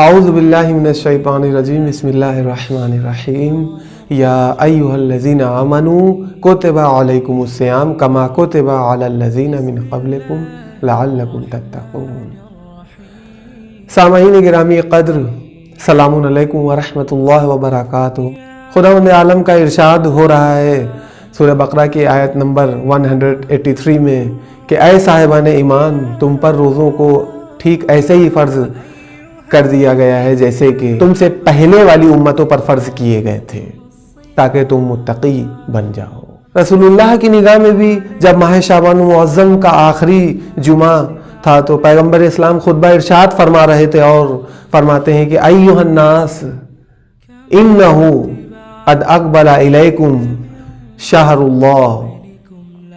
اعوذ باللہ من الشیطان الرجیم بسم اللہ الرحمن الرحیم یا ایہا الذین آمنوا کتب علیکم الصیام کما کتب علی الذین من قبلکم لعلکم تتقون۔ سامعین گرامی قدر، السلام علیکم ورحمۃ اللہ وبرکاتہ۔ خداوند عالم کا ارشاد ہو رہا ہے سورہ بقرہ کی آیت نمبر 183 میں کہ اے صاحبان ایمان، تم پر روزوں کو ٹھیک ایسے ہی فرض کر دیا گیا ہے جیسے کہ تم سے پہلے والی امتوں پر فرض کیے گئے تھے، تاکہ تم متقی بن جاؤ۔ رسول اللہ کی نگاہ میں بھی جب ماہ شعبان المعظم کا آخری جمعہ تھا تو پیغمبر اسلام خطبہ ارشاد فرما رہے تھے اور فرماتے ہیں کہ ایھا الناس انہ قد اقبل الیکم شہر اللہ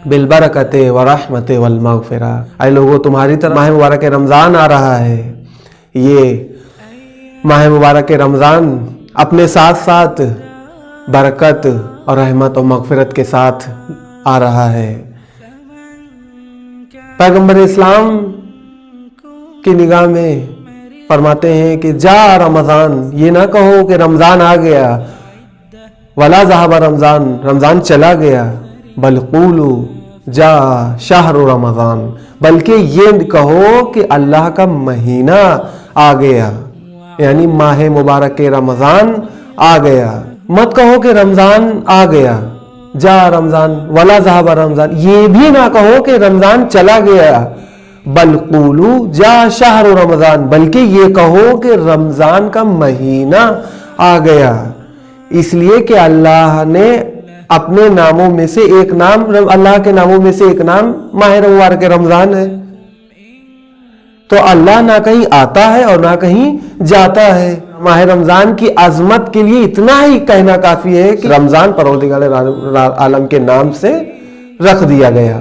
بالبرکۃ والرحمۃ والمغفرہ۔ اے لوگو، تمہاری طرف ماہ مبارک رمضان آ رہا ہے۔ یہ ماہ مبارک رمضان اپنے ساتھ ساتھ برکت اور رحمت و مغفرت کے ساتھ آ رہا ہے۔ پیغمبر اسلام کی نگاہ میں فرماتے ہیں کہ جا رمضان، یہ نہ کہو کہ رمضان آ گیا، ولا ذهب رمضان، رمضان چلا گیا، بل قولوا جا شہر رمضان، بلکہ یہ کہو کہ اللہ کا مہینہ آ گیا، یعنی ماہ مبارک رمضان آ گیا۔ مت کہو کہ رمضان آ گیا، جا رمضان ولا ذهب رمضان، یہ بھی نہ کہو کہ رمضان چلا گیا، بل قولوا جا شہر رمضان، بلکہ یہ کہو کہ رمضان کا مہینہ آ گیا۔ اس لیے کہ اللہ نے اپنے ناموں میں سے ایک نام، اللہ کے ناموں میں سے ایک نام ماہ مبارک رمضان ہے۔ تو اللہ نہ کہیں آتا ہے اور نہ کہیں جاتا ہے۔ ماہ رمضان کی عظمت کے لیے اتنا ہی کہنا کافی ہے کہ رمضان پروردگار عالم کے نام سے رکھ دیا گیا۔